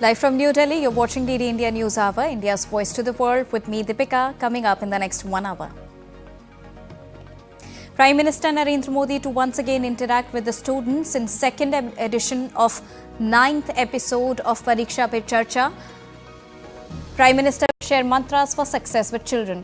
Live from New Delhi, you're watching DD India News Hour, India's voice to the world, with me, Deepika, coming up in the next 1 hour. Prime Minister Narendra Modi to once again interact with the students in second edition of 9th episode of Pariksha Pe Charcha. Prime Minister share mantras for success with children.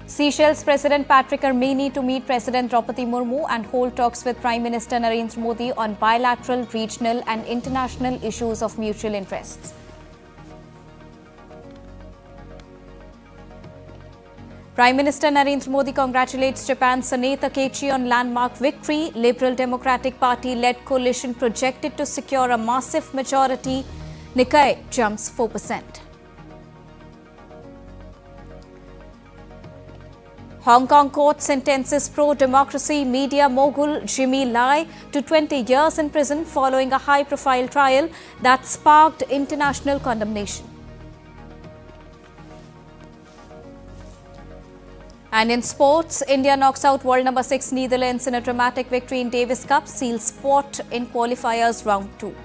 Seychelles President Patrick to meet President Draupadi Murmu and hold talks with Prime Minister Narendra Modi on bilateral, regional and international issues of mutual interests. Prime Minister Narendra Modi congratulates Japan's Takaichi on landmark victory. Liberal Democratic Party-led coalition projected to secure a massive majority. Nikkei jumps 4%. Hong Kong court sentences pro-democracy media mogul Jimmy Lai to 20 years in prison following a high-profile trial that sparked international condemnation. And in sports, India knocks out world number 6 Netherlands in a dramatic victory in Davis Cup, seals spot in qualifiers round 2.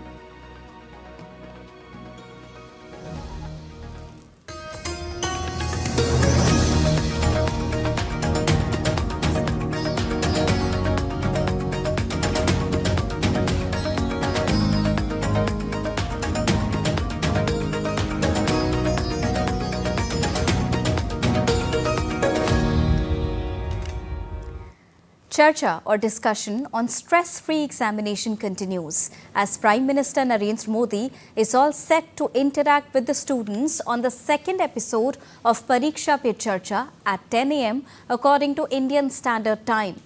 Charcha or discussion on stress-free examination continues as Prime Minister Narendra Modi is all set to interact with the students on the second episode of Pariksha Pe Charcha at 10 a.m. according to Indian Standard Time.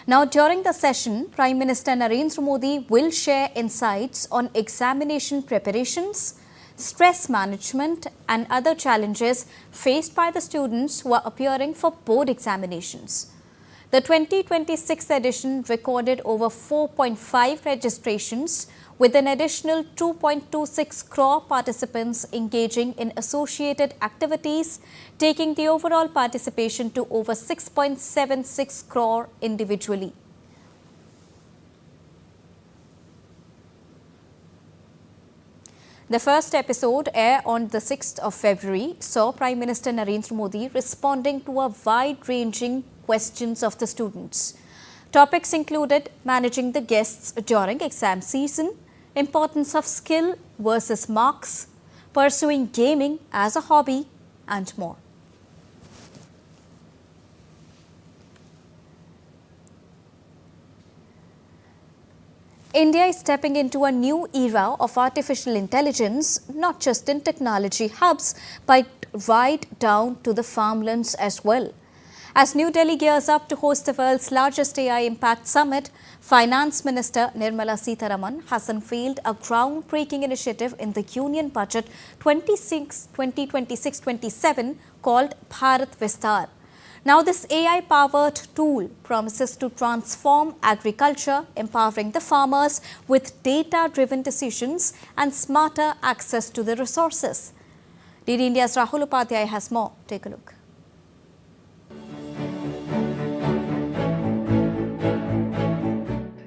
Now, during the session, Prime Minister Narendra Modi will share insights on examination preparations, stress management and other challenges faced by the students who are appearing for board examinations. The 2026 edition recorded over 4.5 registrations with an additional 2.26 crore participants engaging in associated activities, taking the overall participation to over 6.76 crore individually. The first episode, aired on the 6th of February, saw Prime Minister Narendra Modi responding to a wide-ranging questions of the students. Topics included managing the guests during exam season, importance of skill versus marks, pursuing gaming as a hobby, and more. India is stepping into a new era of artificial intelligence, not just in technology hubs, but right down to the farmlands as well. As New Delhi gears up to host the world's largest AI Impact Summit, Finance Minister Nirmala Sitharaman has unveiled a groundbreaking initiative in the Union Budget 2026-27 called Bharat Vistar. Now, this AI-powered tool promises to transform agriculture, empowering the farmers with data-driven decisions and smarter access to the resources. DD India's Rahul Upadhyay has more. Take a look.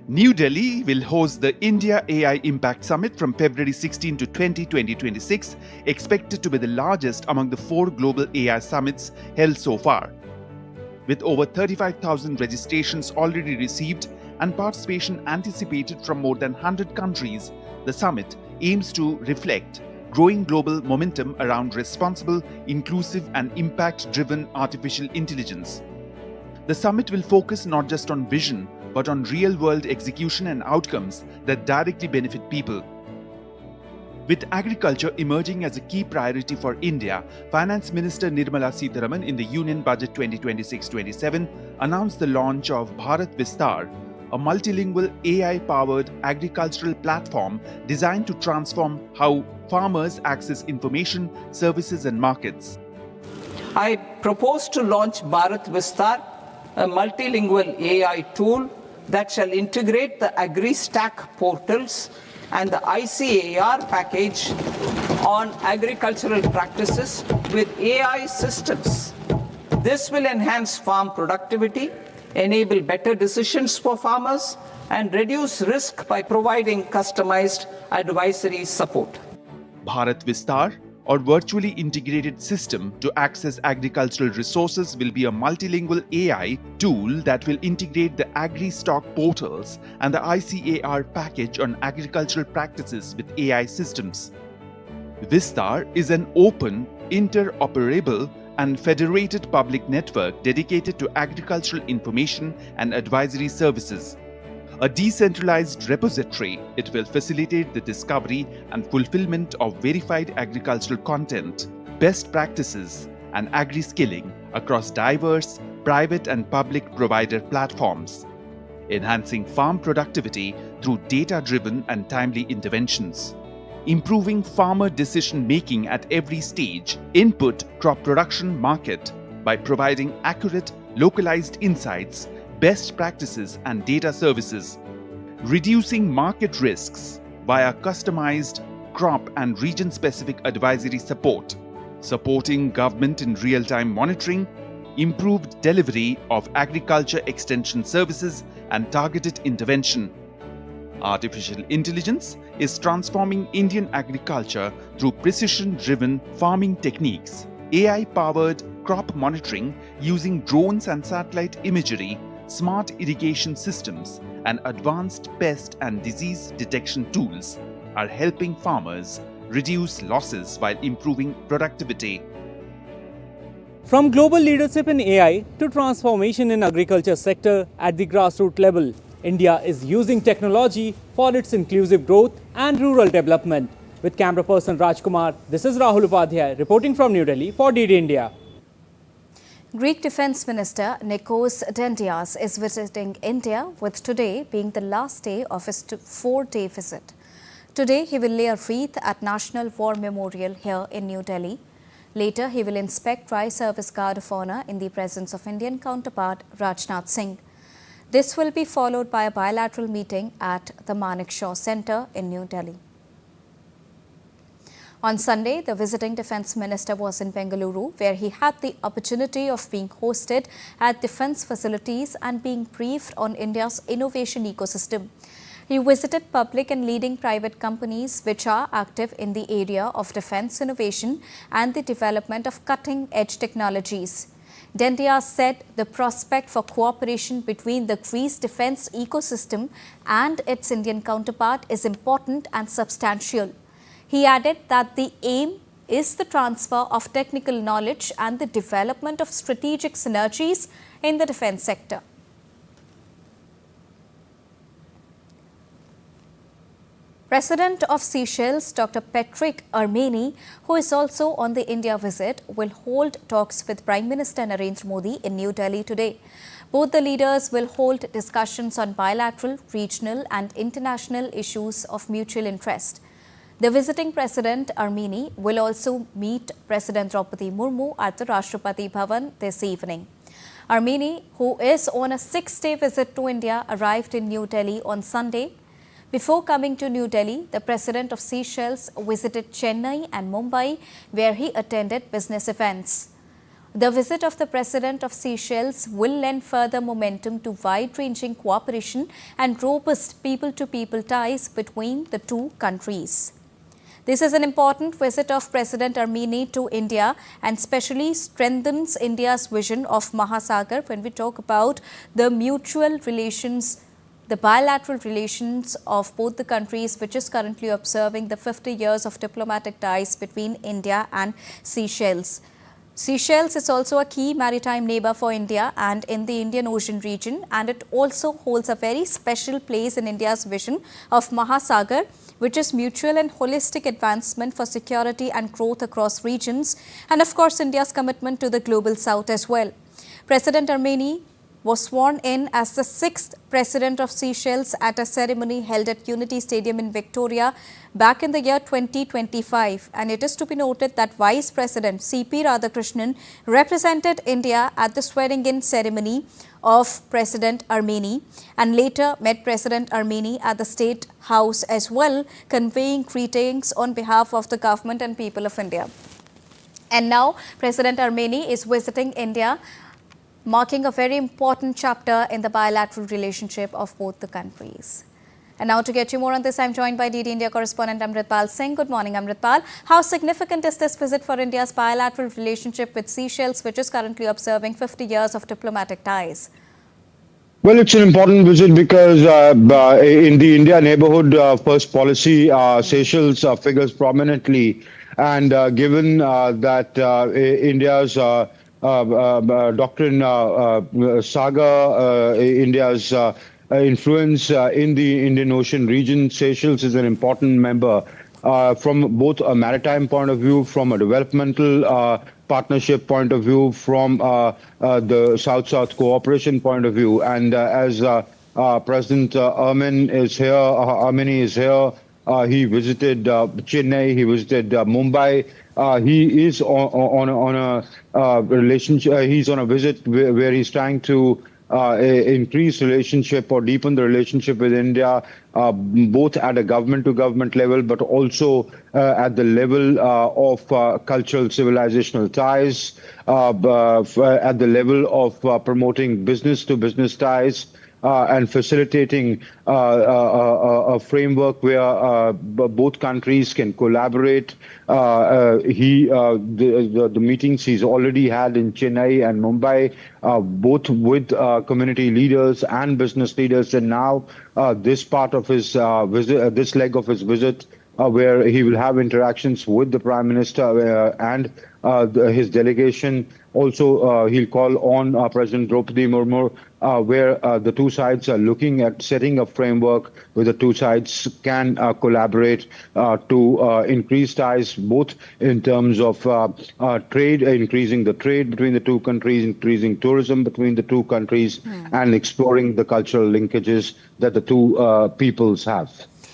New Delhi will host the India AI Impact Summit from February 16 to 20, 2026, expected to be the largest among the 4 global AI summits held so far. With over 35,000 registrations already received and participation anticipated from more than 100 countries, the summit aims to reflect growing global momentum around responsible, inclusive and impact-driven artificial intelligence. The summit will focus not just on vision, but on real-world execution and outcomes that directly benefit people. With agriculture emerging as a key priority for India, Finance Minister Nirmala Sitharaman in the Union Budget 2026-27 announced the launch of Bharat Vistar, a multilingual AI-powered agricultural platform designed to transform how farmers access information, services and markets. I propose to launch Bharat Vistar, a multilingual AI tool that shall integrate the AgriStack portals and the ICAR package on agricultural practices with AI systems. This will enhance farm productivity, enable better decisions for farmers, and reduce risk by providing customized advisory support. Bharat Vistar, or virtually integrated system to access agricultural resources, will be a multilingual AI tool that will integrate the agri-stock portals and the ICAR package on agricultural practices with AI systems. Vistar is an open, interoperable and federated public network dedicated to agricultural information and advisory services. A decentralized repository, it will facilitate the discovery and fulfillment of verified agricultural content, best practices, and agri-skilling across diverse private and public provider platforms, enhancing farm productivity through data-driven and timely interventions, improving farmer decision-making at every stage, input crop production market by providing accurate, localized insights, best practices and data services, reducing market risks via customized crop and region-specific advisory support, supporting government in real-time monitoring, improved delivery of agriculture extension services and targeted intervention. Artificial intelligence is transforming Indian agriculture through precision-driven farming techniques, AI-powered crop monitoring using drones and satellite imagery, smart irrigation systems, and advanced pest and disease detection tools are helping farmers reduce losses while improving productivity. From global leadership in AI to transformation in agriculture sector at the grassroots level, India is using technology for its inclusive growth and rural development. With camera person Rajkumar, this is Rahul Upadhyay reporting from New Delhi for DD India. Greek Defence Minister Nikos Dendias is visiting India, with today being the last day of his 4-day visit. Today, he will lay a wreath at National War Memorial here in New Delhi. Later, he will inspect Tri-Service Guard of Honour in the presence of Indian counterpart Rajnath Singh. This will be followed by a bilateral meeting at the Manekshaw Centre in New Delhi. On Sunday, the visiting Defence Minister was in Bengaluru, where he had the opportunity of being hosted at defence facilities and being briefed on India's innovation ecosystem. He visited public and leading private companies which are active in the area of defence innovation and the development of cutting-edge technologies. Dendias said the prospect for cooperation between the Greece defence ecosystem and its Indian counterpart is important and substantial. He added that the aim is the transfer of technical knowledge and the development of strategic synergies in the defence sector. President of Seychelles, Dr. Patrick Armeni, who is also on the India visit, will hold talks with Prime Minister Narendra Modi in New Delhi today. Both the leaders will hold discussions on bilateral, regional and international issues of mutual interest. The visiting President Armeni will also meet President Draupadi Murmu at the Rashtrapati Bhavan this evening. Armeni, who is on a 6-day visit to India, arrived in New Delhi on Sunday. Before coming to New Delhi, the President of Seychelles visited Chennai and Mumbai, where he attended business events. The visit of the President of Seychelles will lend further momentum to wide-ranging cooperation and robust people-to-people ties between the two countries. This is an important visit of President Armeni to India and especially strengthens India's vision of Mahasagar when we talk about the mutual relations, the bilateral relations of both the countries, which is currently observing the 50 years of diplomatic ties between India and Seychelles. Seychelles is also a key maritime neighbor for India and in the Indian Ocean region, and it also holds a very special place in India's vision of Mahasagar, which is mutual and holistic advancement for security and growth across regions, and of course India's commitment to the global south as well. President Armeni was sworn in as the 6th President of Seychelles at a ceremony held at Unity Stadium in Victoria back in the year 2025. And it is to be noted that Vice President C.P. Radhakrishnan represented India at the swearing-in ceremony of President Armeni and later met President Armeni at the State House as well, conveying greetings on behalf of the government and people of India. And now President Armeni is visiting India marking a very important chapter in the bilateral relationship of both the countries. And now to get you more on this, I'm joined by DD India correspondent Amritpal Singh. Good morning, Amritpal. How significant is this visit for India's bilateral relationship with Seychelles, which is currently observing 50 years of diplomatic ties? Well, it's an important visit because in the India neighborhood first policy, Seychelles figures prominently. And given that India's doctrine, saga, India's influence in the Indian Ocean region, Seychelles is an important member from both a maritime point of view, from a developmental partnership point of view, from the South-South cooperation point of view. And as President Armeni is here, he visited Chennai, he visited Mumbai. He is on a relationship. He's on a visit where he's trying to increase relationship or deepen the relationship with India, both at a government-to-government level, but also at the level of cultural civilizational ties, at the level of promoting business-to-business ties, and facilitating a framework where both countries can collaborate. The meetings he's already had in Chennai and Mumbai, both with community leaders and business leaders, and now this part of his visit, this leg of his visit, where he will have interactions with the Prime Minister and his delegation. Also, he'll call on President Draupadi Murmu, where the two sides are looking at setting a framework where the two sides can collaborate to increase ties, both in terms of trade, increasing the trade between the two countries, increasing tourism between the two countries, and exploring the cultural linkages that the two peoples have.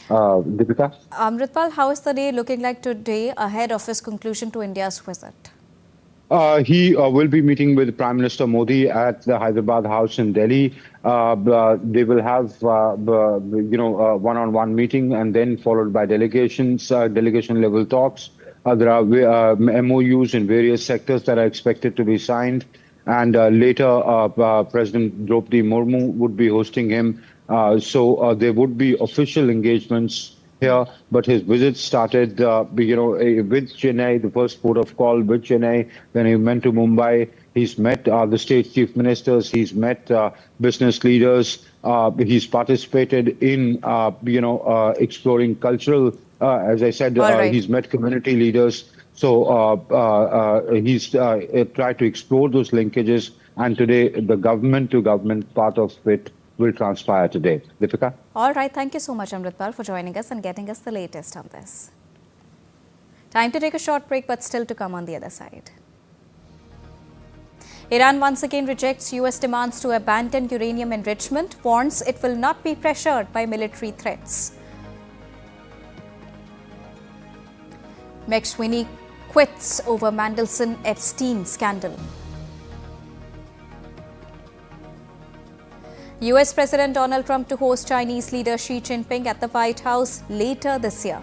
Deepika? Amritpal, how is the day looking like today ahead of his conclusion to India's visit? He will be meeting with Prime Minister Modi at the Hyderabad House in Delhi. They will have, one-on-one meeting and then followed by delegation-level talks. There are MOUs in various sectors that are expected to be signed. And later, President Draupadi Murmu would be hosting him. So there would be official engagements here, but his visit started, with Chennai, the first port of call with Chennai. Then he went to Mumbai. He's met the state chief ministers. He's met business leaders. He's participated in, exploring cultural. As I said, he's met community leaders. So he's tried to explore those linkages. And today, the government-to-government part of it will transpire today. Deepika? All right. Thank you so much, Amritpal, for joining us and getting us the latest on this. Time to take a short break, but still to come on the other side. Iran once again rejects US demands to abandon uranium enrichment, warns it will not be pressured by military threats. Meg Sweeney quits over Mandelson-Epstein scandal. US President Donald Trump to host Chinese leader Xi Jinping at the White House later this year.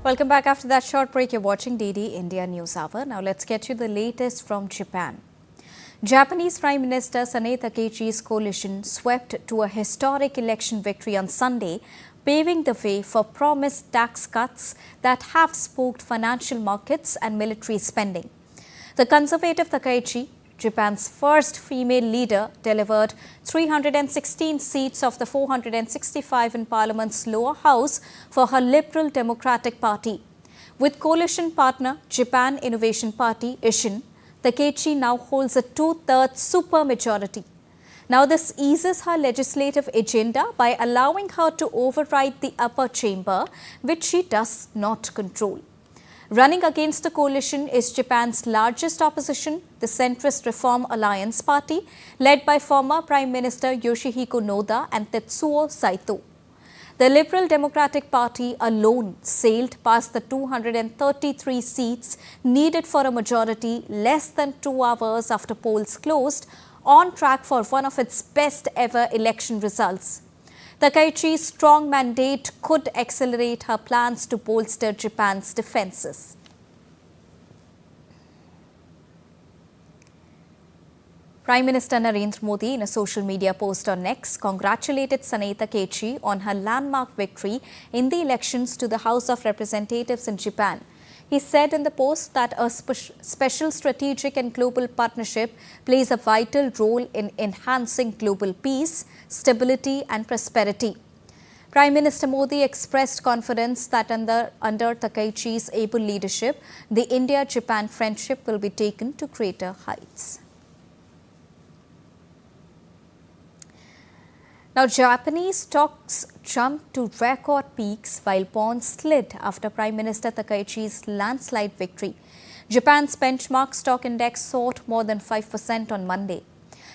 Welcome back after that short break. You're watching DD India News Hour. Now let's get you the latest from Japan. Japanese Prime Minister Japan Takaichi's coalition swept to a historic election victory on Sunday, paving the way for promised tax cuts that have spooked financial markets and military spending. The conservative Takaichi Japan's first female leader, delivered 316 seats of the 465 in Parliament's lower house for her Liberal Democratic Party. With coalition partner Japan Innovation Party, ISHIN, Takaichi now holds a two-thirds supermajority. Now this eases her legislative agenda by allowing her to override the upper chamber, which she does not control. Running against the coalition is Japan's largest opposition, the Centrist Reform Alliance Party, led by former Prime Minister Yoshihiko Noda and Tetsuo Saito. The Liberal Democratic Party alone sailed past the 233 seats needed for a majority less than 2 hours after polls closed, on track for one of its best ever election results. Takaichi's strong mandate could accelerate her plans to bolster Japan's defences. Prime Minister Narendra Modi, in a social media post on X, congratulated Sanai Takaichi on her landmark victory in the elections to the House of Representatives in Japan. He said in the post that a special strategic and global partnership plays a vital role in enhancing global peace, stability and prosperity. Prime Minister Modi expressed confidence that under Takaichi's able leadership, the India-Japan friendship will be taken to greater heights. Now, Japanese stocks jumped to record peaks while bonds slid after Prime Minister Takaichi's landslide victory. Japan's benchmark stock index soared more than 5% on Monday.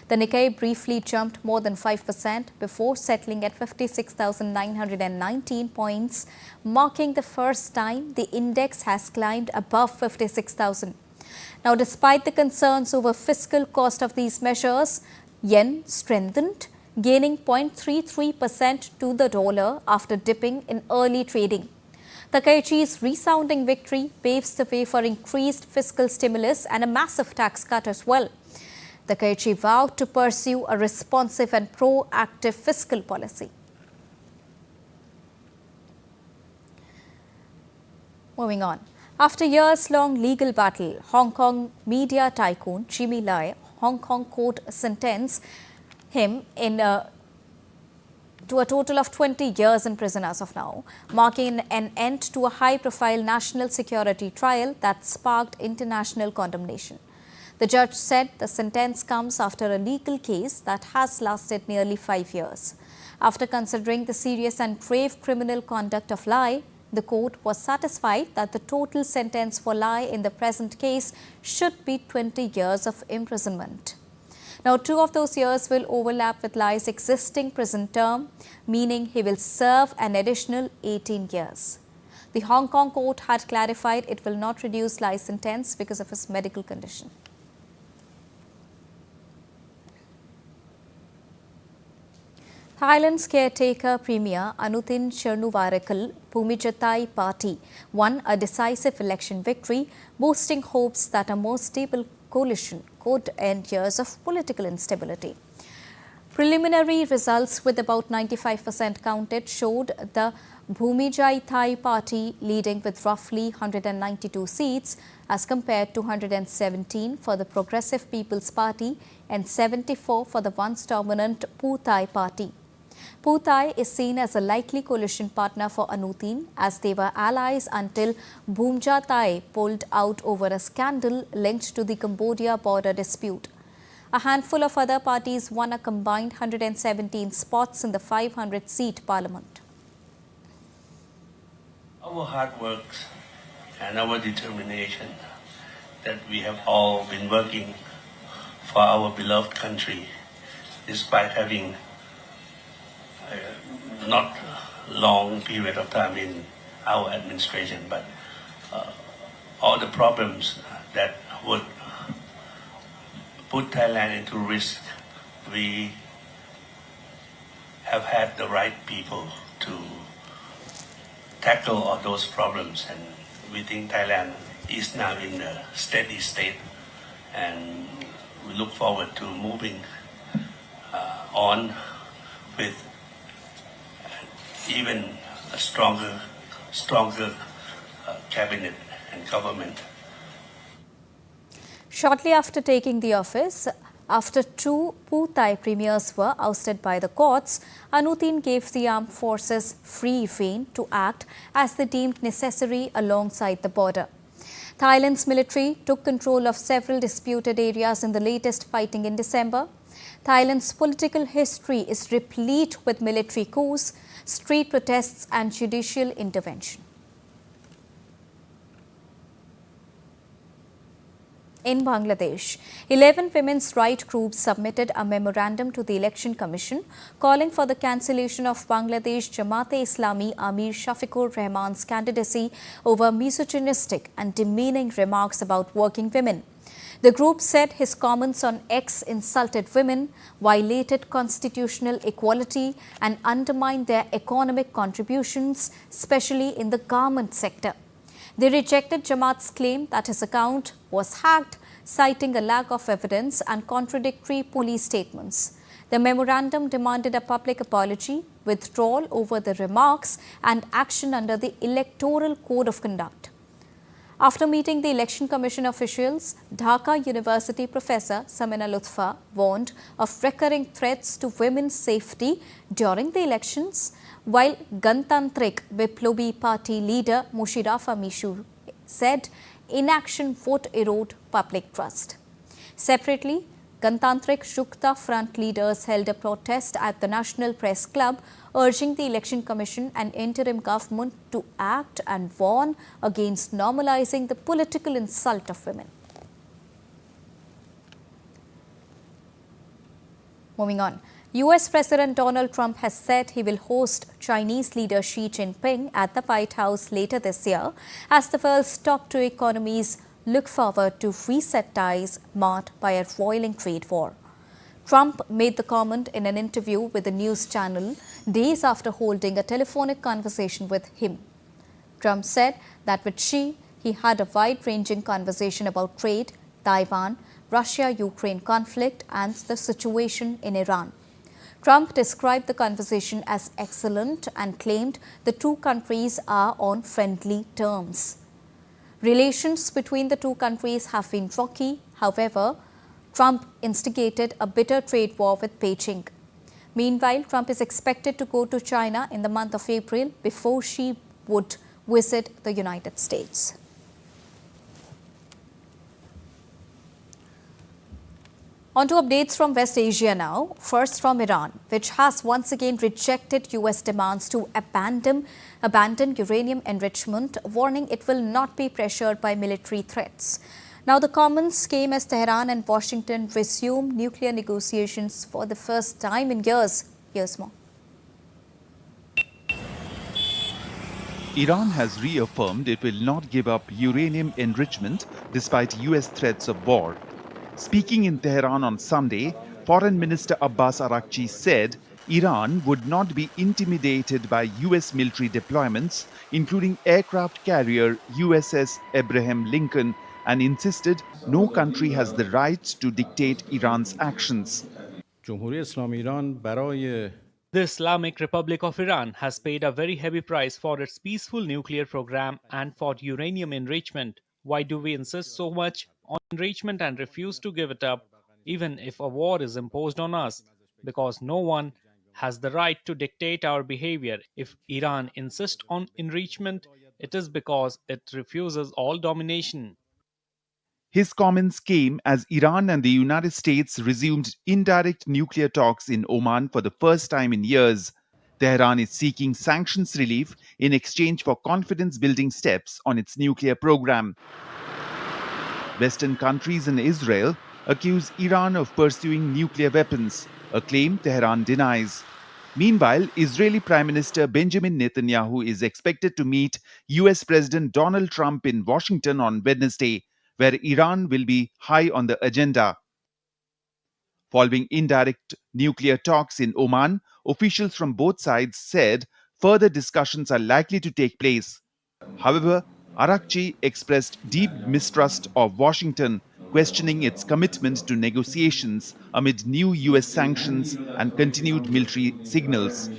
The Nikkei briefly jumped more than 5% before settling at 56,919 points, marking the first time the index has climbed above 56,000. Now, despite the concerns over fiscal cost of these measures, yen strengthened, gaining 0.33% to the dollar after dipping in early trading. Takaichi's resounding victory paves the way for increased fiscal stimulus and a massive tax cut as well. Takaichi vowed to pursue a responsive and proactive fiscal policy. Moving on. After years-long legal battle, Hong Kong media tycoon Jimmy Lai, Hong Kong court sentenced him to a total of 20 years in prison as of now, marking an end to a high-profile national security trial that sparked international condemnation. The judge said the sentence comes after a legal case that has lasted nearly 5 years. After considering the serious and grave criminal conduct of Lai, the court was satisfied that the total sentence for Lai in the present case should be 20 years of imprisonment. Now, 2 of those years will overlap with Lai's existing prison term, meaning he will serve an additional 18 years. The Hong Kong court had clarified it will not reduce Lai's sentence because of his medical condition. Thailand's caretaker Premier Anutin Chernuvarakul Pumijatai Party won a decisive election victory, boosting hopes that a more stable coalition could end years of political instability. Preliminary results with about 95% counted showed the Bhumijai Thai Party leading with roughly 192 seats as compared to 117 for the Progressive People's Party and 74 for the once dominant Pheu Thai Party. Pheu Thai is seen as a likely coalition partner for Anutin as they were allies until Bhumja Thai pulled out over a scandal linked to the Cambodia border dispute. A handful of other parties won a combined 117 spots in the 500-seat parliament. Our hard work and our determination that we have all been working for our beloved country, despite having not long period of time in our administration, but all the problems that would put Thailand into risk, we have had the right people to tackle all those problems, and we think Thailand is now in a steady state, and we look forward to moving on with even a stronger cabinet and government. Shortly after taking the office, after two Puthai premiers were ousted by the courts, Anutin gave the armed forces free rein to act as they deemed necessary alongside the border. Thailand's military took control of several disputed areas in the latest fighting in December. Thailand's political history is replete with military coups, street protests and judicial intervention. In Bangladesh, 11 women's rights groups submitted a memorandum to the Election Commission calling for the cancellation of Bangladesh Jamaat-e-Islami Amir Shafiqur Rahman's candidacy over misogynistic and demeaning remarks about working women. The group said his comments on X insulted women, violated constitutional equality and undermined their economic contributions, especially in the garment sector. They rejected Jamaat's claim that his account was hacked, citing a lack of evidence and contradictory police statements. The memorandum demanded a public apology, withdrawal over the remarks, and action under the Electoral Code of Conduct. After meeting the Election Commission officials, Dhaka University professor Samina Lutfa warned of recurring threats to women's safety during the elections, while Gantantrik Biplobi Party leader Mushirafa Mishu said inaction would erode public trust. Separately, Gantantrik Shukta Front leaders held a protest at the National Press Club, urging the Election Commission and interim government to act and warn against normalizing the political insult of women. Moving on. US President Donald Trump has said he will host Chinese leader Xi Jinping at the White House later this year as the world's top two economies look forward to reset ties marred by a roiling trade war. Trump made the comment in an interview with the news channel days after holding a telephonic conversation with him. Trump said that with Xi, he had a wide-ranging conversation about trade, Taiwan, Russia-Ukraine conflict and the situation in Iran. Trump described the conversation as excellent and claimed the two countries are on friendly terms. Relations between the two countries have been rocky. However, Trump instigated a bitter trade war with Beijing. Meanwhile, Trump is expected to go to China in the month of April before Xi would visit the United States. On to updates from West Asia now. First from Iran, which has once again rejected US demands to abandon uranium enrichment, warning it will not be pressured by military threats. Now the comments came as Tehran and Washington resume nuclear negotiations for the first time in years. Here's more. Iran has reaffirmed it will not give up uranium enrichment despite US threats of war. Speaking in Tehran on Sunday, Foreign Minister Abbas Araghchi said Iran would not be intimidated by US military deployments, including aircraft carrier USS Abraham Lincoln, and insisted no country has the right to dictate Iran's actions. The Islamic Republic of Iran has paid a very heavy price for its peaceful nuclear program and for uranium enrichment. Why do we insist so much on enrichment and refuse to give it up, even if a war is imposed on us? Because no one has the right to dictate our behavior. If Iran insists on enrichment, it is because it refuses all domination. His comments came as Iran and the United States resumed indirect nuclear talks in Oman for the first time in years. Tehran is seeking sanctions relief in exchange for confidence-building steps on its nuclear program. Western countries and Israel accuse Iran of pursuing nuclear weapons, a claim Tehran denies. Meanwhile, Israeli Prime Minister Benjamin Netanyahu is expected to meet US President Donald Trump in Washington on Wednesday, where Iran will be high on the agenda. Following indirect nuclear talks in Oman, officials from both sides said further discussions are likely to take place. However, Araghchi expressed deep mistrust of Washington, questioning its commitment to negotiations amid new US sanctions and continued military signals.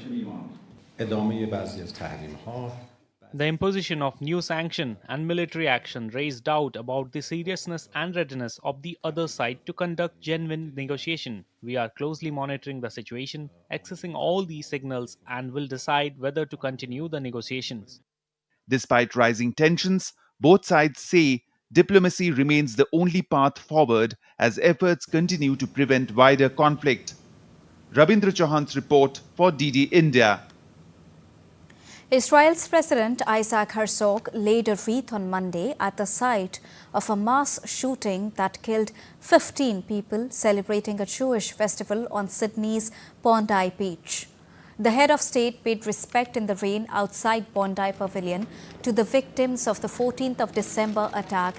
The imposition of new sanction and military action raised doubt about the seriousness and readiness of the other side to conduct genuine negotiation. We are closely monitoring the situation, accessing all these signals, and will decide whether to continue the negotiations. Despite rising tensions, both sides say diplomacy remains the only path forward as efforts continue to prevent wider conflict. Rabindra Chauhan's report for DD India. Israel's President Isaac Herzog laid a wreath on Monday at the site of a mass shooting that killed 15 people celebrating a Jewish festival on Sydney's Bondi Beach. The head of state paid respect in the rain outside Bondi Pavilion to the victims of the 14th of December attack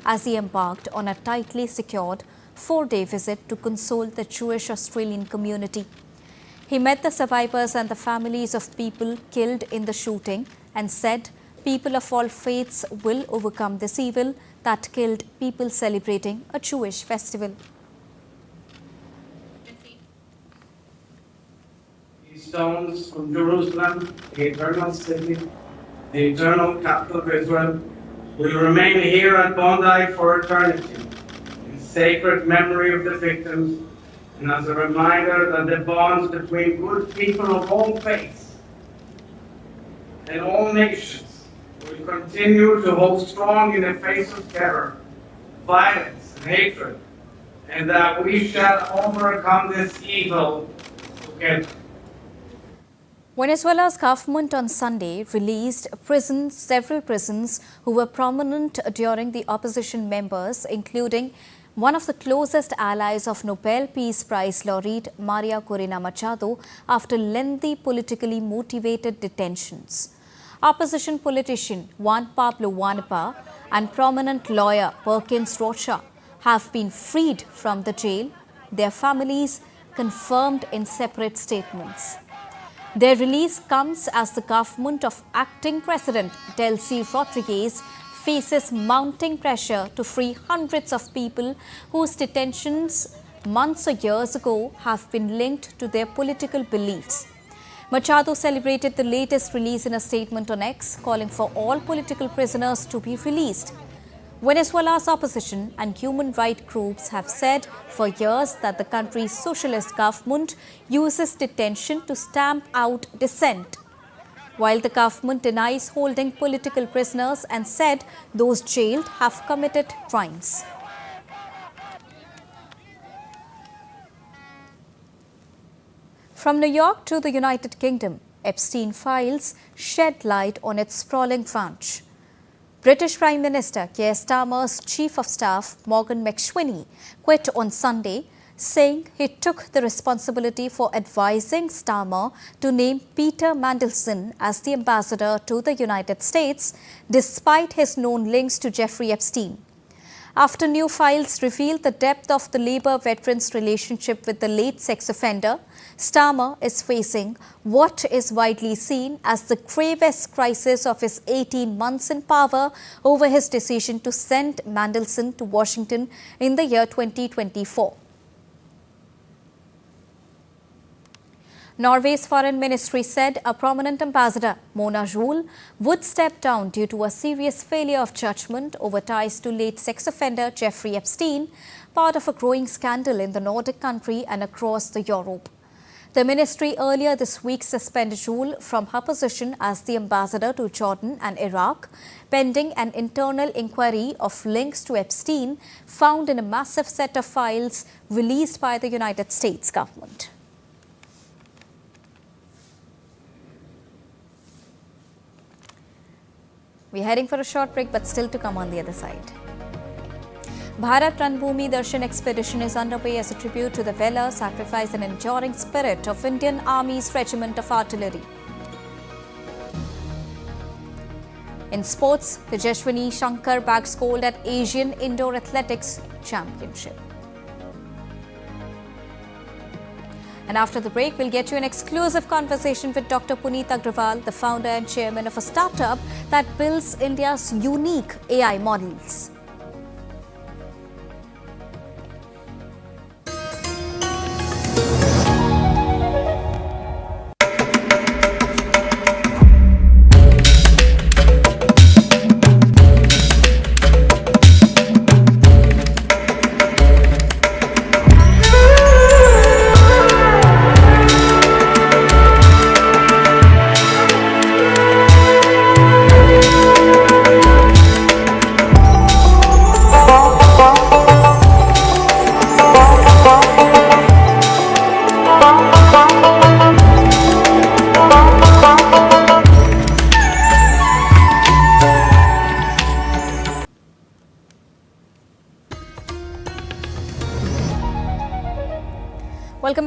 as he embarked on a tightly secured 4-day visit to console the Jewish Australian community. He met the survivors and the families of people killed in the shooting and said people of all faiths will overcome this evil that killed people celebrating a Jewish festival. These stones from Jerusalem, the eternal city, the eternal capital of Israel, will remain here at Bondi for eternity, in sacred memory of the victims and as a reminder that the bonds between good people of all faiths and all nations will continue to hold strong in the face of terror, violence, and hatred, and that we shall overcome this evil together. Venezuela's government on Sunday released several prisoners who were prominent during the opposition members, including one of the closest allies of Nobel Peace Prize laureate Maria Corina Machado after lengthy politically motivated detentions. Opposition politician Juan Pablo Wanapa and prominent lawyer Perkins Rocha have been freed from the jail, their families confirmed in separate statements. Their release comes as the government of acting President Delcy Rodriguez faces mounting pressure to free hundreds of people whose detentions months or years ago have been linked to their political beliefs. Machado celebrated the latest release in a statement on X, calling for all political prisoners to be released. Venezuela's opposition and human rights groups have said for years that the country's socialist government uses detention to stamp out dissent, while the government denies holding political prisoners and said those jailed have committed crimes. From New York to the United Kingdom, Epstein files shed light on its sprawling ranch. British Prime Minister Keir Starmer's Chief of Staff, Morgan McSweeney, quit on Sunday, saying he took the responsibility for advising Starmer to name Peter Mandelson as the ambassador to the United States, despite his known links to Jeffrey Epstein. After new files revealed the depth of the Labour veteran's relationship with the late sex offender, Starmer is facing what is widely seen as the gravest crisis of his 18 months in power over his decision to send Mandelson to Washington in the year 2024. Norway's foreign ministry said a prominent ambassador, Mona Juul, would step down due to a serious failure of judgment over ties to late sex offender Jeffrey Epstein, part of a growing scandal in the Nordic country and across Europe. The ministry earlier this week suspended Juul from her position as the ambassador to Jordan and Iraq, pending an internal inquiry of links to Epstein found in a massive set of files released by the United States government. We're heading for a short break, but still to come on the other side. Bharat Ranbhoomi Darshan expedition is underway as a tribute to the valor, sacrifice and enduring spirit of Indian Army's Regiment of Artillery. In sports, Tejaswini Shankar bags gold at Asian Indoor Athletics Championship. And after the break, we'll get you an exclusive conversation with Dr. Puneet Agrawal, the founder and chairman of a startup that builds India's unique AI models.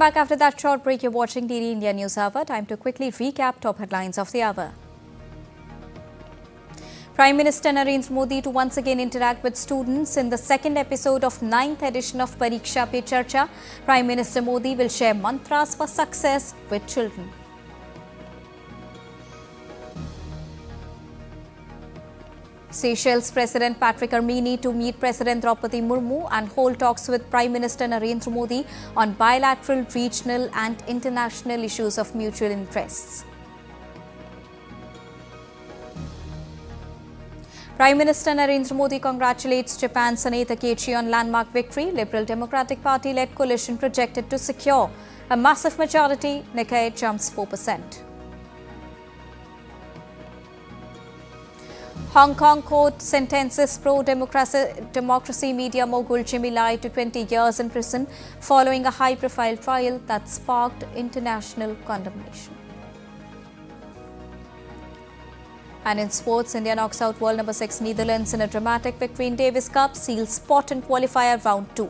Welcome back after that short break. You're watching DD India News Hour. Time to quickly recap top headlines of the hour. Prime Minister Narendra Modi to once again interact with students in the second episode of 9th edition of Pariksha Pe Charcha. Prime Minister Modi will share mantras for success with children. Seychelles President Patrick to meet President Draupadi Murmu and hold talks with Prime Minister Narendra Modi on bilateral, regional and international issues of mutual interests. Prime Minister Narendra Modi congratulates Japan Takaichi on landmark victory. Liberal Democratic Party-led coalition projected to secure a massive majority. Nikkei jumps 4%. Hong Kong court sentences pro-democracy media mogul Jimmy Lai to 20 years in prison following a high-profile trial that sparked international condemnation. And in sports, India knocks out world number 6 Netherlands in a dramatic victory in Davis Cup, seals spot in qualifier round 2.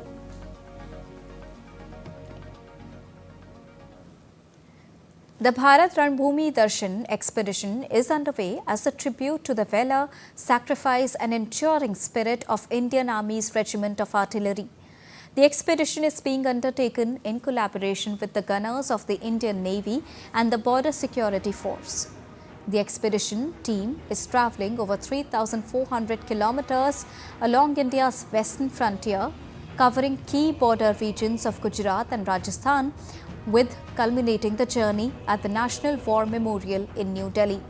The Bharat Ranbhumi Darshan expedition is underway as a tribute to the valor, sacrifice and enduring spirit of Indian Army's Regiment of Artillery. The expedition is being undertaken in collaboration with the gunners of the Indian Navy and the Border Security Force. The expedition team is travelling over 3,400 kilometres along India's western frontier, covering key border regions of Gujarat and Rajasthan, with culminating the journey at the National War Memorial in New Delhi.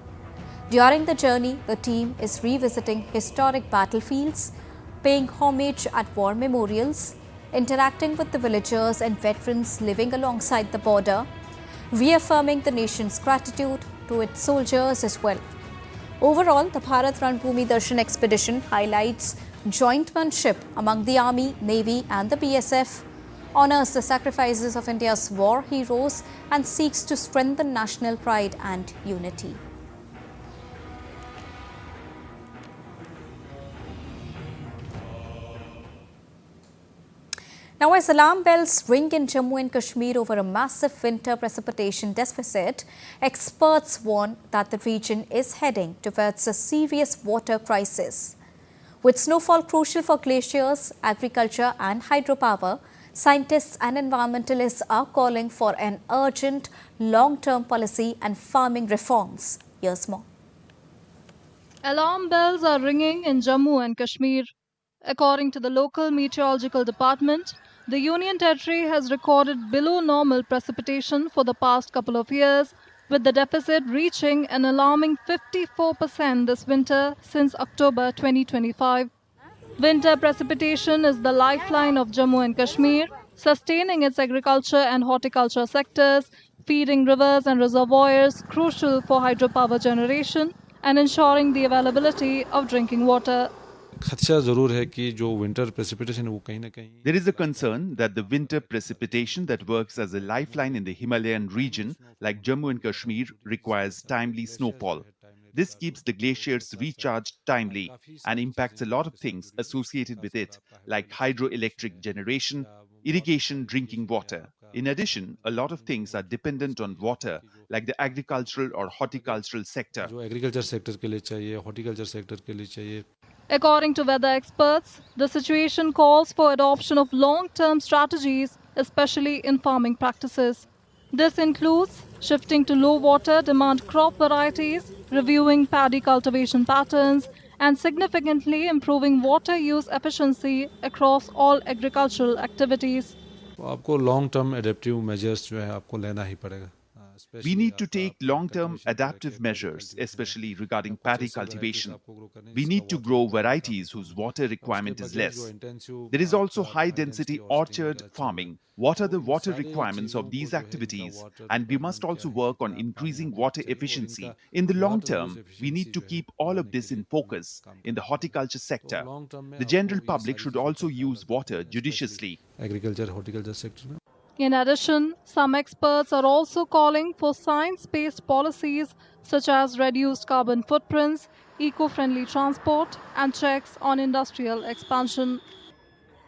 During the journey, the team is revisiting historic battlefields, paying homage at war memorials, interacting with the villagers and veterans living alongside the border, reaffirming the nation's gratitude to its soldiers as well. Overall, the Bharat Ranbhumi Darshan expedition highlights jointmanship among the Army, Navy and the BSF, honours the sacrifices of India's war heroes and seeks to strengthen national pride and unity. Now, as alarm bells ring in Jammu and Kashmir over a massive winter precipitation deficit, experts warn that the region is heading towards a serious water crisis. With snowfall crucial for glaciers, agriculture and hydropower, scientists and environmentalists are calling for an urgent long-term policy and farming reforms. Here's more. Alarm bells are ringing in Jammu and Kashmir. According to the local meteorological department, the Union Territory has recorded below normal precipitation for the past couple of years, with the deficit reaching an alarming 54% this winter since October 2025. Winter precipitation is the lifeline of Jammu and Kashmir, sustaining its agriculture and horticulture sectors, feeding rivers and reservoirs crucial for hydropower generation, and ensuring the availability of drinking water. There is a concern that the winter precipitation that works as a lifeline in the Himalayan region, like Jammu and Kashmir, requires timely snowfall. This keeps the glaciers recharged timely and impacts a lot of things associated with it, like hydroelectric generation, irrigation, drinking water. In addition, a lot of things are dependent on water, like the agricultural or horticultural sector. According to weather experts, the situation calls for adoption of long-term strategies, especially in farming practices. This includes shifting to low-water demand crop varieties, reviewing paddy cultivation patterns, and significantly improving water use efficiency across all agricultural activities. long-term adaptive measures We need to take long-term adaptive measures, especially regarding paddy cultivation. We need to grow varieties whose water requirement is less. There is also high-density orchard farming. What are the water requirements of these activities? And we must also work on increasing water efficiency. In the long term, we need to keep all of this in focus in the horticulture sector. The general public should also use water judiciously. Agriculture, horticulture sector. In addition, some experts are also calling for science-based policies such as reduced carbon footprints, eco-friendly transport, and checks on industrial expansion.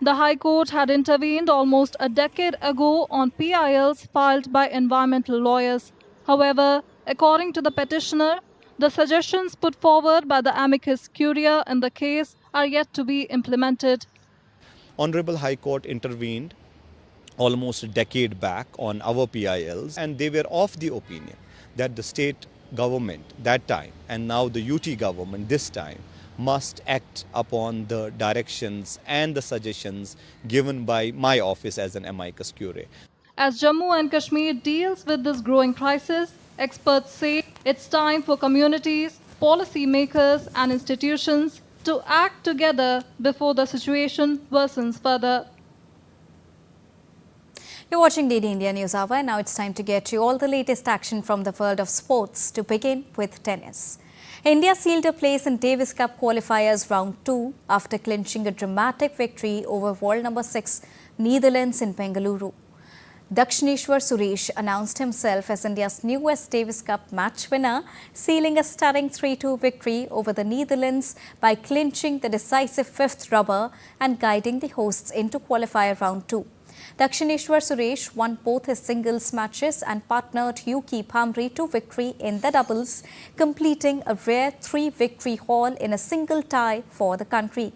The High Court had intervened almost a decade ago on PILs filed by environmental lawyers. However, according to the petitioner, the suggestions put forward by the amicus curiae in the case are yet to be implemented. Honorable High Court intervened almost a decade back on our PILs, and they were of the opinion that the state government that time and now the UT government this time must act upon the directions and the suggestions given by my office as an amicus curiae. As Jammu and Kashmir deals with this growing crisis, experts say it's time for communities, policymakers and institutions to act together before the situation worsens further. You're watching DD India News Hour, and now it's time to get you all the latest action from the world of sports, to begin with tennis. India sealed a place in Davis Cup qualifiers round 2 after clinching a dramatic victory over world number 6 Netherlands in Bengaluru. Dakshineshwar Suresh announced himself as India's newest Davis Cup match winner, sealing a stunning 3-2 victory over the Netherlands by clinching the decisive 5th rubber and guiding the hosts into qualifier round 2. Dakshineshwar Suresh won both his singles matches and partnered Yuki Bhamri to victory in the doubles, completing a rare 3-victory haul in a single tie for the country.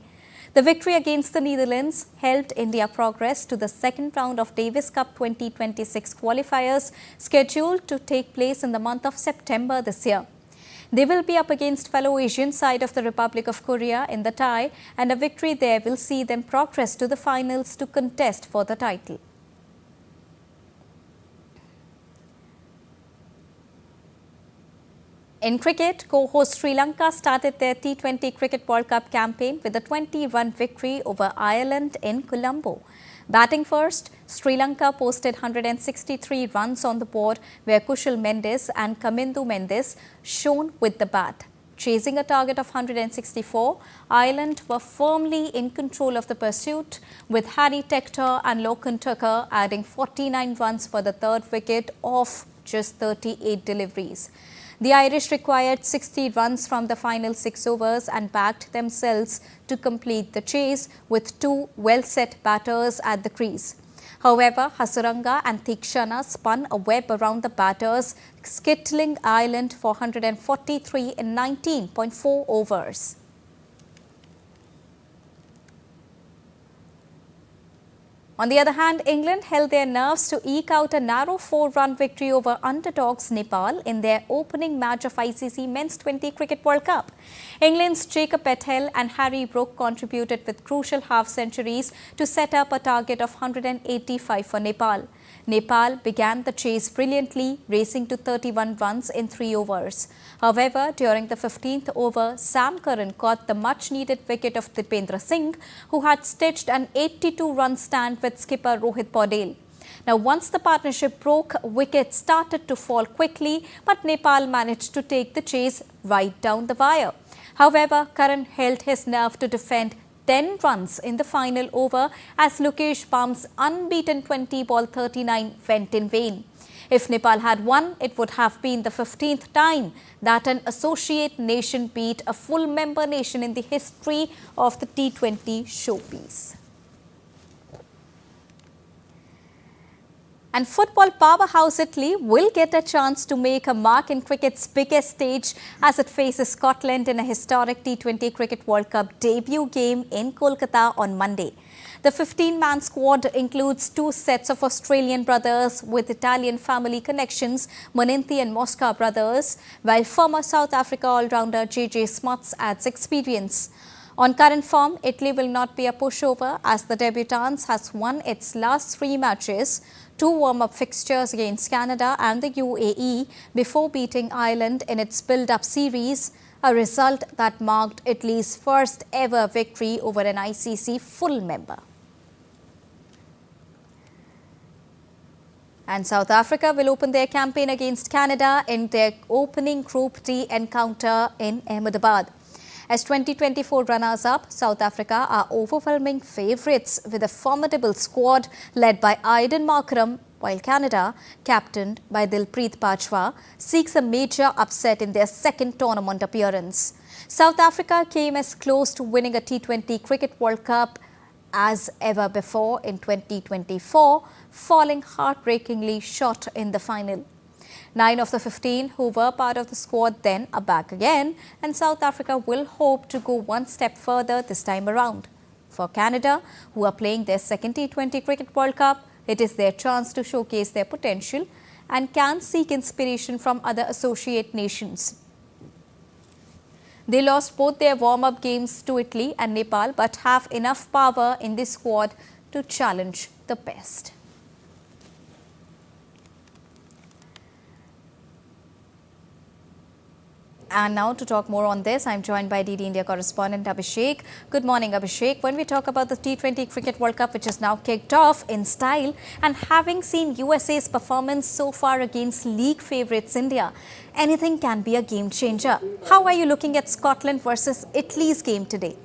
The victory against the Netherlands helped India progress to the second round of Davis Cup 2026 qualifiers, scheduled to take place in the month of September this year. They will be up against fellow Asian side of the Republic of Korea in the tie, and a victory there will see them progress to the finals to contest for the title. In cricket, co-host Sri Lanka started their T20 Cricket World Cup campaign with a 20-run victory over Ireland in Colombo. Batting first, Sri Lanka posted 163 runs on the board, where Kushal Mendes and Kamindu Mendes shone with the bat. Chasing a target of 164, Ireland were firmly in control of the pursuit, with Harry Tector and Lokan Tucker adding 49 runs for the third wicket off just 38 deliveries. The Irish required 60 runs from the final 6 overs and backed themselves to complete the chase with 2 well-set batters at the crease. However, Hasuranga and Thikshana spun a web around the batters, skittling Ireland for 143 in 19.4 overs. On the other hand, England held their nerves to eke out a narrow 4-run victory over underdogs Nepal in their opening match of ICC Men's 20 Cricket World Cup. England's Jacob Patel and Harry Brook contributed with crucial half-centuries to set up a target of 185 for Nepal. Nepal began the chase brilliantly, racing to 31 runs in 3 overs. However, during the 15th over, Sam Curran caught the much-needed wicket of Dipendra Singh, who had stitched an 82-run stand with skipper Rohit Paudel. Now, once the partnership broke, wickets started to fall quickly, but Nepal managed to take the chase right down the wire. However, Curran held his nerve to defend 10 runs in the final over as Lokesh Baum's unbeaten 20-ball 39 went in vain. If Nepal had won, it would have been the 15th time that an associate nation beat a full member nation in the history of the T20 showpiece. And football powerhouse Italy will get a chance to make a mark in cricket's biggest stage as it faces Scotland in a historic T20 Cricket World Cup debut game in Kolkata on Monday. The 15-man squad includes 2 sets of Australian brothers with Italian family connections, Moninthi and Mosca brothers, while former South Africa all-rounder JJ Smuts adds experience. On current form, Italy will not be a pushover as the debutants has won its last 3 matches, 2 warm-up fixtures against Canada and the UAE before beating Ireland in its build-up series, a result that marked Italy's first ever victory over an ICC full member. And South Africa will open their campaign against Canada in their opening Group D encounter in Ahmedabad. As 2024 runners-up, South Africa are overwhelming favourites with a formidable squad led by Aiden Markram, while Canada, captained by Dilpreet Bajwa, seeks a major upset in their second tournament appearance. South Africa came as close to winning a T20 Cricket World Cup as ever before in 2024, falling heartbreakingly short in the final. 9 of the 15 who were part of the squad then are back again, and South Africa will hope to go one step further this time around. For Canada, who are playing their second T20 Cricket World Cup, it is their chance to showcase their potential and can seek inspiration from other associate nations. They lost both their warm-up games to Italy and Nepal, but have enough power in this squad to challenge the best. And now to talk more on this, I'm joined by DD India correspondent Abhishek. Good morning, Abhishek. When we talk about the T20 Cricket World Cup, which is now kicked off in style, and having seen USA's performance so far against league favourites India, anything can be a game changer. How are you looking at Scotland versus Italy's game today?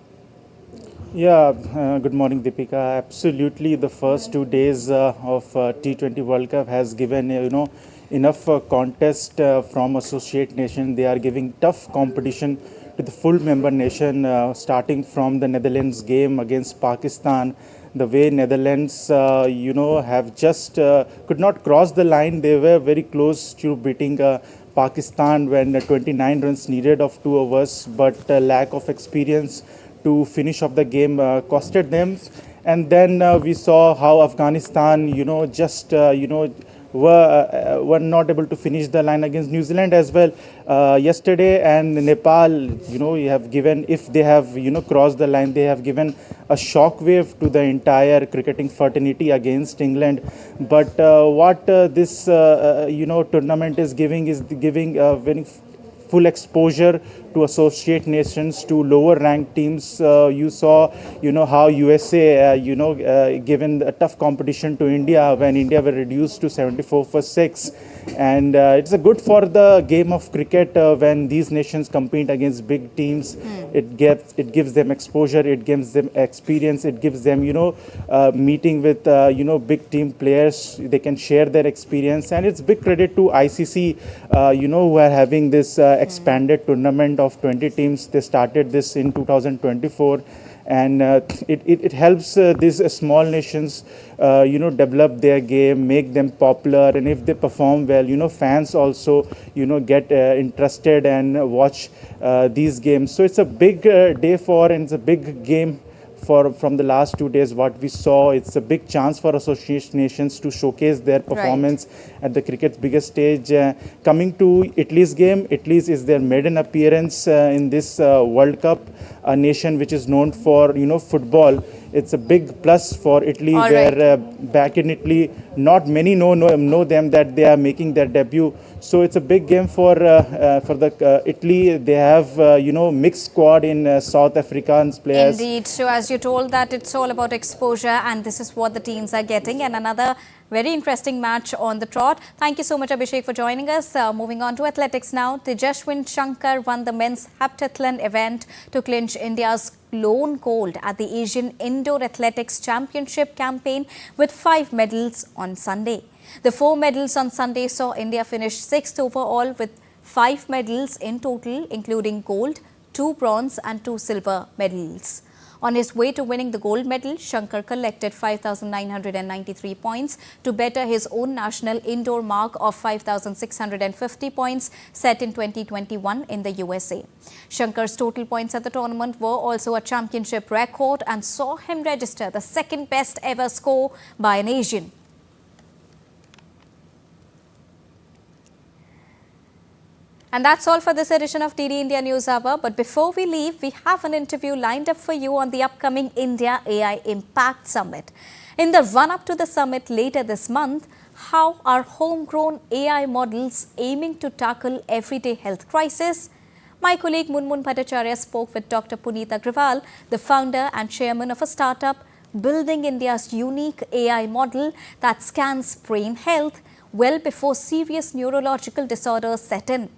Yeah, good morning, Deepika. Absolutely, the first 2 days of T20 World Cup has given, enough contest from associate nation. They are giving tough competition to the full member nation, starting from the Netherlands game against Pakistan. The way Netherlands, have just could not cross the line. They were very close to beating Pakistan when 29 runs needed of 2 overs, but lack of experience to finish off the game costed them. And then we saw how Afghanistan, were not able to finish the line against New Zealand as well yesterday. And Nepal, have given, if they have, crossed the line, they have given a shockwave to the entire cricketing fraternity against England. But what this, tournament is giving very full exposure to associate nations, to lower ranked teams. You saw, how USA, given a tough competition to India when India were reduced to 74 for 6. And it's a good for the game of cricket when these nations compete against big teams. It gives them exposure, it gives them experience, it gives them, meeting with, big team players. They can share their experience. And it's big credit to ICC, who are having this expanded tournament of 20 teams. They started this in 2024, and it helps these small nations, develop their game, make them popular, and if they perform well, fans also, get interested and watch these games. So it's a big day and it's a big game. From the last 2 days, what we saw, it's a big chance for association nations to showcase their performance at the cricket's biggest stage. Coming to Italy's game, Italy's is their maiden appearance in this World Cup, a nation which is known for, football. It's a big plus for Italy, where back in Italy, not many know them, that they are making their debut. So it's a big game for the Italy. They have mixed squad in South Africans players. Indeed. So as you told, that it's all about exposure, and this is what the teams are getting. And another very interesting match on the trot. Thank you so much, Abhishek, for joining us. Moving on to athletics now. Tejashwin Shankar won the men's heptathlon event to clinch India's lone gold at the Asian Indoor Athletics Championship campaign with 5 medals on Sunday. The 4 medals on Sunday saw India finish 6th overall with 5 medals in total, including gold, 2 bronze and 2 silver medals. On his way to winning the gold medal, Shankar collected 5,993 points to better his own national indoor mark of 5,650 points set in 2021 in the USA. Shankar's total points at the tournament were also a championship record and saw him register the second best ever score by an Asian. And that's all for this edition of DD India News Hour. But before we leave, we have an interview lined up for you on the upcoming India AI Impact Summit. In the run-up to the summit later this month, how are homegrown AI models aiming to tackle everyday health crisis? My colleague Munmun Bhattacharya spoke with Dr. Puneet Agrawal, the founder and chairman of a startup building India's unique AI model that scans brain health well before serious neurological disorders set in.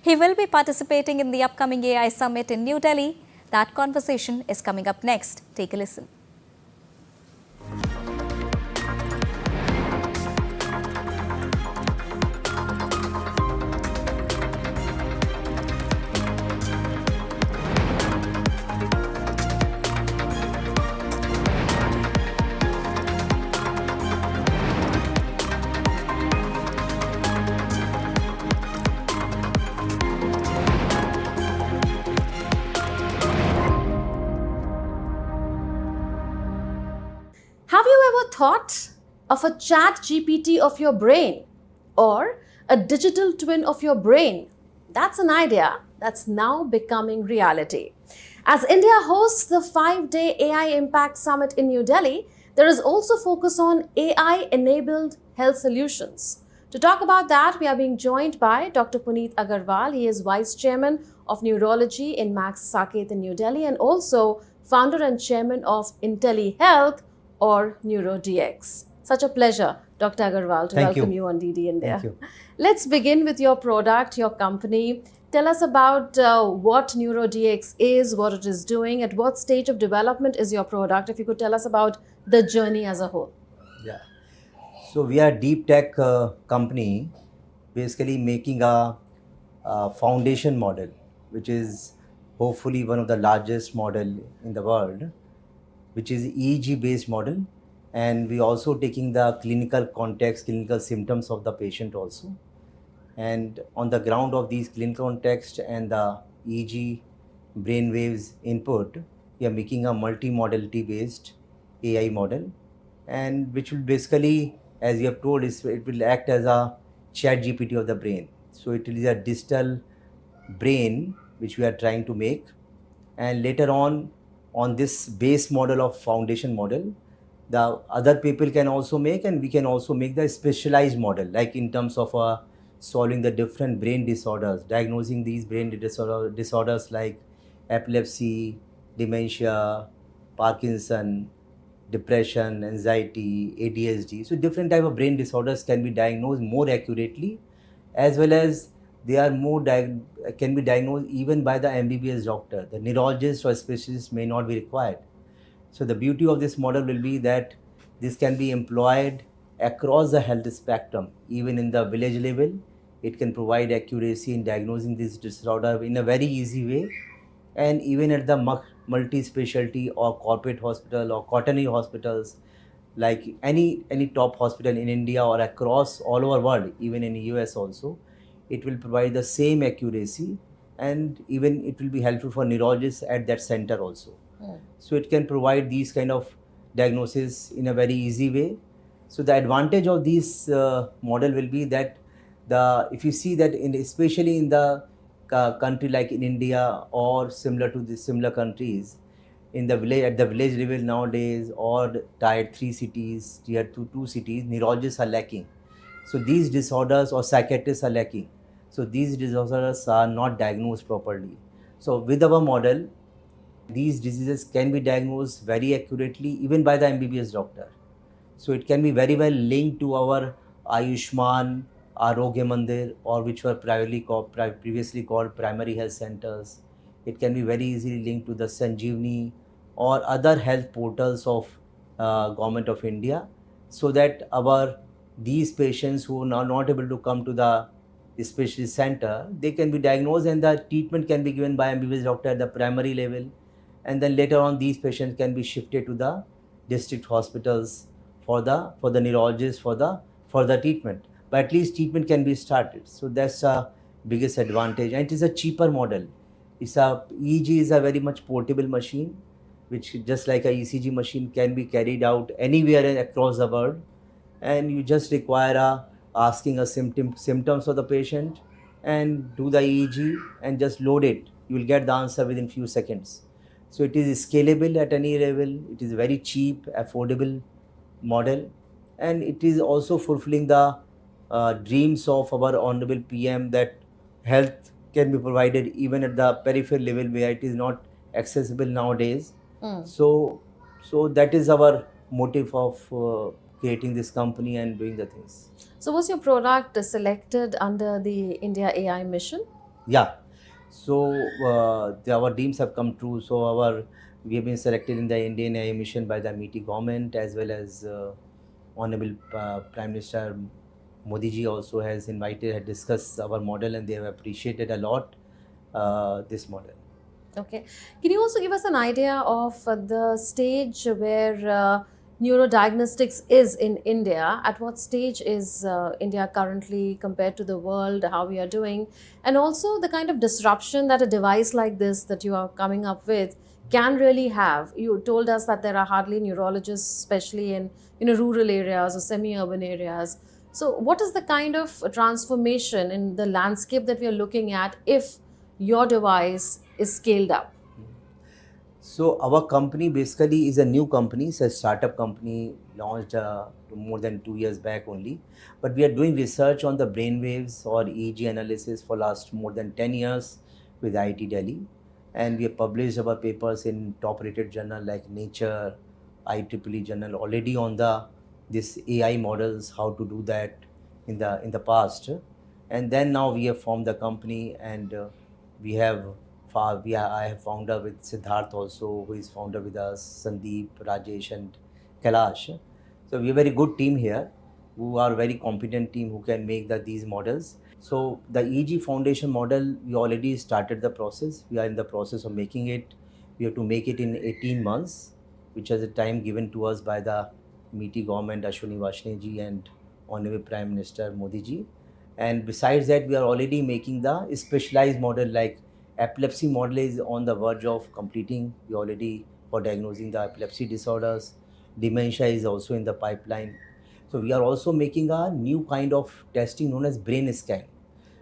He will be participating in the upcoming AI Summit in New Delhi. That conversation is coming up next. Take a listen. thought of a chat GPT of your brain or a digital twin of your brain? That's an idea that's now becoming reality. As India hosts the 5-day AI Impact Summit in New Delhi, there is also focus on AI-enabled health solutions. To talk about that, we are being joined by Dr. Puneet Agarwal. He is Vice Chairman of Neurology in Max Saket in New Delhi and also Founder and Chairman of IntelliHealth or NeuroDX. Such a pleasure, Dr. Agarwal, to welcome you on DD India. Thank you. Let's begin with your product, your company. Tell us about what NeuroDX is, what it is doing, at what stage of development is your product. If you could tell us about the journey as a whole. Yeah. So we are a deep tech company, basically making a foundation model, which is hopefully one of the largest model in the world, which is EEG based model. And we also taking the clinical context, clinical symptoms of the patient also. And on the ground of these clinical context and the EEG brain waves input, we are making a multi-modality based AI model, and which will basically, as you have told, it will act as a chat GPT of the brain. So it is a digital brain which we are trying to make, and later on this base model of foundation model, the other people can also make, and we can also make the specialized model, like in terms of solving the different brain disorders, diagnosing these brain disorders like epilepsy, dementia, Parkinson, depression, anxiety, ADHD. So different type of brain disorders can be diagnosed more accurately, as well as they are can be diagnosed even by the MBBS doctor. The neurologist or specialist may not be required. So the beauty of this model will be that this can be employed across the health spectrum, even in the village level. It can provide accuracy in diagnosing this disorder in a very easy way, and even at the multi-specialty or corporate hospital or quaternary hospitals, like any top hospital in India or across all over world, even in the US also, it will provide the same accuracy, and even it will be helpful for neurologists at that center also. So it can provide these kind of diagnosis in a very easy way. So the advantage of this model will be that if you see that especially in the country like in India or similar to the similar countries, in the village, at the village level nowadays, or tier 3 cities, tier 2 cities, neurologists are lacking. So these disorders or psychiatrists are lacking. So these disorders are not diagnosed properly. So with our model, these diseases can be diagnosed very accurately even by the MBBS doctor. So it can be very well linked to our Ayushman, Arogya Mandir, or which were previously called primary health centers. It can be very easily linked to the Sanjeevani or other health portals of Government of India, so that these patients who are not able to come to the specialist center, they can be diagnosed and the treatment can be given by MBBS doctor at the primary level, and then later on these patients can be shifted to the district hospitals for the neurologist for the treatment. But at least treatment can be started. So that's the biggest advantage, and it is a cheaper model. EEG is a very much portable machine, which just like a ECG machine can be carried out anywhere across the world, and you just require asking a symptoms of the patient and do the EEG and just load it. You will get the answer within few seconds. So it is scalable at any level. It is very cheap, affordable model, and it is also fulfilling the dreams of our honorable PM that health can be provided even at the peripheral level where it is not accessible nowadays. So that is our motive of creating this company and doing the things. So was your product selected under the India AI mission? Yeah. So our dreams have come true. So we have been selected in the Indian AI mission by the MeitY government, as well as Honorable Prime Minister Modi ji also has discussed our model, and they have appreciated a lot this model. Okay. Can you also give us an idea of the stage where neurodiagnostics is in India? At what stage is India currently compared to the world, how we are doing? And also the kind of disruption that a device like this that you are coming up with can really have. You told us that there are hardly neurologists, especially in rural areas or semi-urban areas. So what is the kind of transformation in the landscape that we are looking at if your device is scaled up? So our company basically is a new company. It's a startup company launched more than 2 years back only. But we are doing research on the brainwaves or EEG analysis for last more than 10 years with IIT Delhi. And we have published our papers in top-rated journal like Nature, IEEE journal already on this AI models, how to do that in the past. And then now we have formed the company, and we have I have founder with Siddharth also, who is founder with us, Sandeep, Rajesh, and Kailash. So we have a very good team here, who are very competent team who can make these models. So the EG Foundation model, we already started the process. We are in the process of making it. We have to make it in 18 months, which is a time given to us by the meaty government, Ashwini Vaishnav ji and Honorable Prime Minister Modi ji. And besides that, we are already making the specialized model, like epilepsy model is on the verge of completing. We already for diagnosing the epilepsy disorders. Dementia is also in the pipeline. So we are also making a new kind of testing known as brain scan.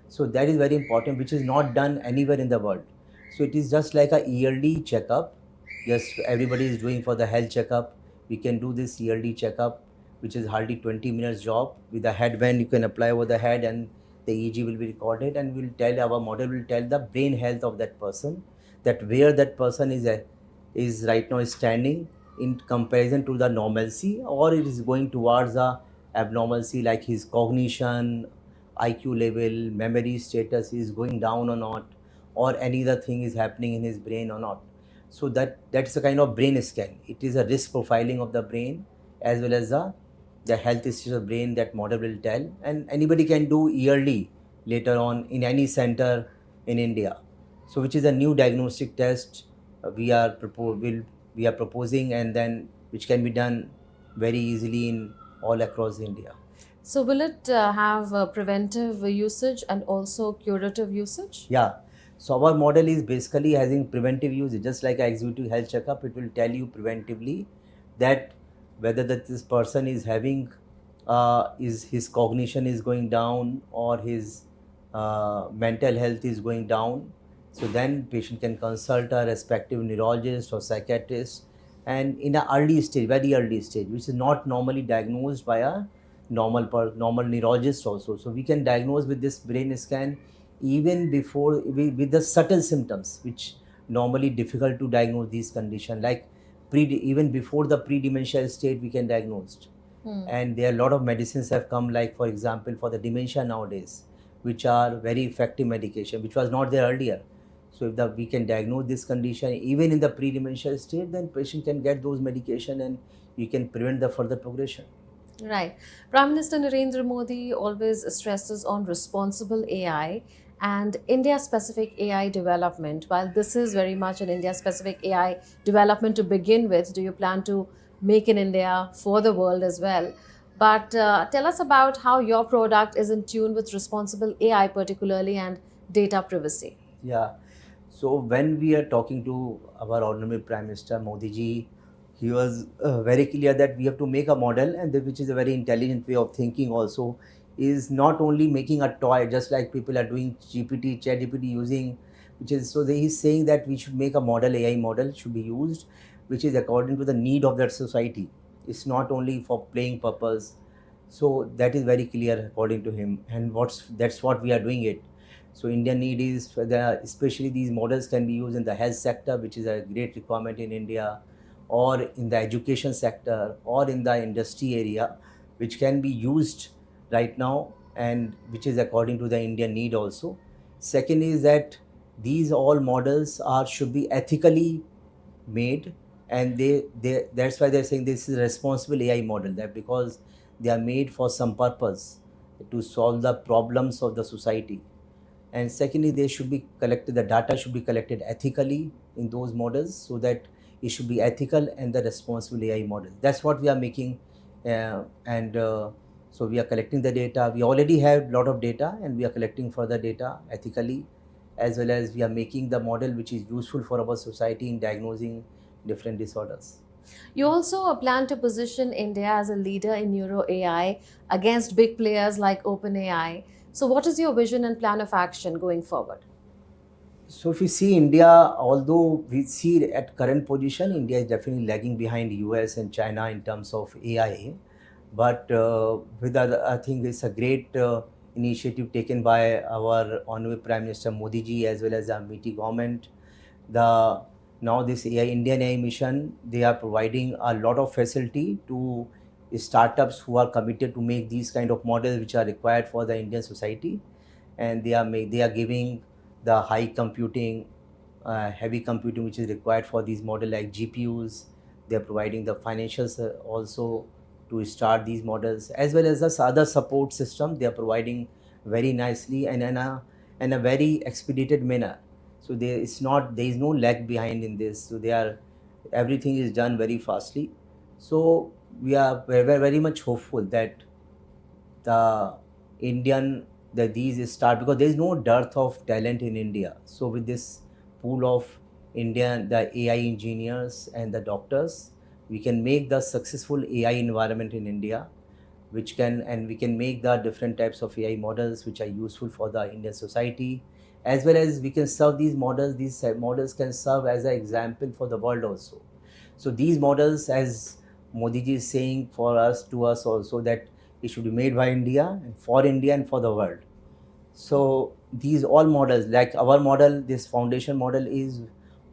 So that is very important, which is not done anywhere in the world. So it is just like a yearly checkup. Just everybody is doing for the health checkup. We can do this yearly checkup, which is hardly 20 minutes job. With the headband, you can apply over the head, and the EEG will be recorded, and our model will tell the brain health of that person, that where that person is right now standing in comparison to the normalcy, or it is going towards the abnormalcy, like his cognition, IQ level, memory status is going down or not, or any other thing is happening in his brain or not. So that's a kind of brain scan. It is a risk profiling of the brain as well as the health history of the brain that model will tell, and anybody can do yearly later on in any center in India. So which is a new diagnostic test we are proposing, and then which can be done very easily in all across India. So will it have preventive usage and also curative usage? Yeah. So our model is basically having preventive usage, just like an executive health checkup. It will tell you preventively that whether this person is having is his cognition is going down or his mental health is going down. So then patient can consult a respective neurologist or psychiatrist, and in an early stage, very early stage, which is not normally diagnosed by a normal neurologist also. So we can diagnose with this brain scan even before with the subtle symptoms, which normally difficult to diagnose these conditions, like even before the pre-dementia state we can diagnose. And there are a lot of medicines have come, like for example for the dementia nowadays, which are very effective medication, which was not there earlier. So if we can diagnose this condition even in the pre-dementia state, then patient can get those medication and you can prevent the further progression. Right. Prime Minister Narendra Modi always stresses on responsible AI and India-specific AI development. While this is very much an India-specific AI development to begin with, do you plan to make in India for the world as well? But tell us about how your product is in tune with responsible AI particularly and data privacy. Yeah. So when we are talking to our Honorable Prime Minister Modi ji, he was very clear that we have to make a model, and which is a very intelligent way of thinking also, is not only making a toy, just like people are doing ChatGPT using, which is, so he's saying that we should make a model, AI model should be used, which is according to the need of that society. It's not only for playing purpose. So that is very clear according to him, and that's what we are doing it. So Indian need is, especially these models can be used in the health sector, which is a great requirement in India, or in the education sector, or in the industry area, which can be used right now, and which is according to the Indian need also. Second is that these all models should be ethically made, and that's why they're saying this is a responsible AI model, that because they are made for some purpose to solve the problems of the society. And secondly, they should be collected, the data should be collected ethically in those models, so that it should be ethical and the responsible AI model. That's what we are making, so we are collecting the data. We already have a lot of data, and we are collecting further data ethically, as well as we are making the model which is useful for our society in diagnosing different disorders. You also plan to position India as a leader in neuro AI against big players like OpenAI. So what is your vision and plan of action going forward? So if we see India, although we see at current position, India is definitely lagging behind US and China in terms of AI. But with other, I think it's a great initiative taken by our Honorable Prime Minister Modi ji as well as our MITI government. Now this Indian AI mission, they are providing a lot of facility to startups who are committed to make these kind of models which are required for the Indian society, and they are giving the high computing, heavy computing which is required for these models like GPUs. They are providing the financials also to start these models, as well as the other support system they are providing very nicely and in a very expedited manner. So there is no lag behind in this. So everything is done very fastly. So we are very much hopeful that these start, because there is no dearth of talent in India. So with this pool of the AI engineers and the doctors, we can make the successful AI environment in India, we can make the different types of AI models which are useful for the Indian society, as well as we can serve these models. These models can serve as an example for the world also. So these models, as Modi ji is saying to us also, that it should be made by India and for the world. So these all models, like our model, this foundation model is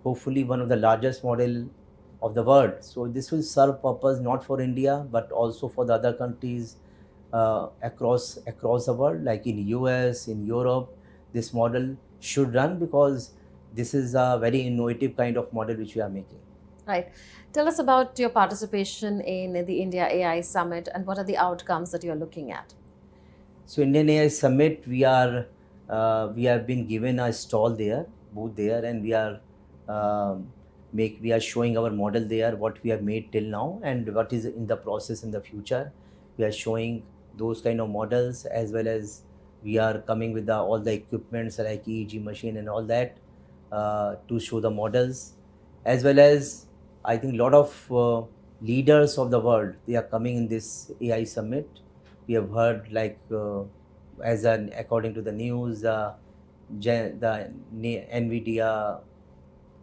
hopefully one of the largest model of the world. So this will serve purpose not for India but also for the other countries across the world, like in US, in Europe. This model should run because this is a very innovative kind of model which we are making. Right. Tell us about your participation in the India AI Summit and what are the outcomes that you're looking at? So Indian AI Summit, we have been given a booth there, and we are showing our model there, what we have made till now and what is in the process in the future. We are showing those kind of models, as well as we are coming with all the equipments like EEG machine and all that to show the models, as well as I think a lot of leaders of the world, they are coming in this AI Summit. We have heard according to the news, the NVIDIA,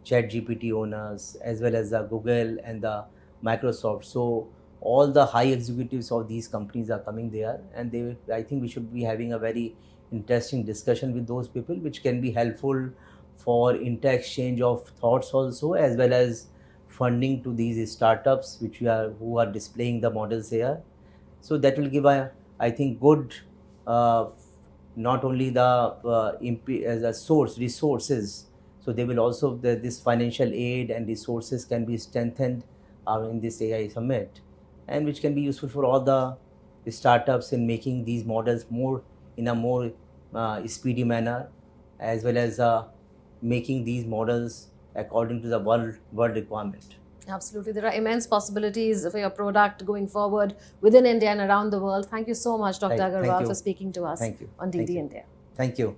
ChatGPT owners, as well as the Google and the Microsoft. So all the high executives of these companies are coming there, and I think we should be having a very interesting discussion with those people, which can be helpful for inter-exchange of thoughts also, as well as funding to these startups who are displaying the models here. So that will give I think good, not only as a resources. So they will also, this financial aid and resources can be strengthened in this AI Summit, and which can be useful for all the startups in making these models in a more speedy manner, as well as making these models according to the world requirement. Absolutely. There are immense possibilities for your product going forward within India and around the world. Thank you so much, Dr. Agarwal, for speaking to us on DD India. Thank you.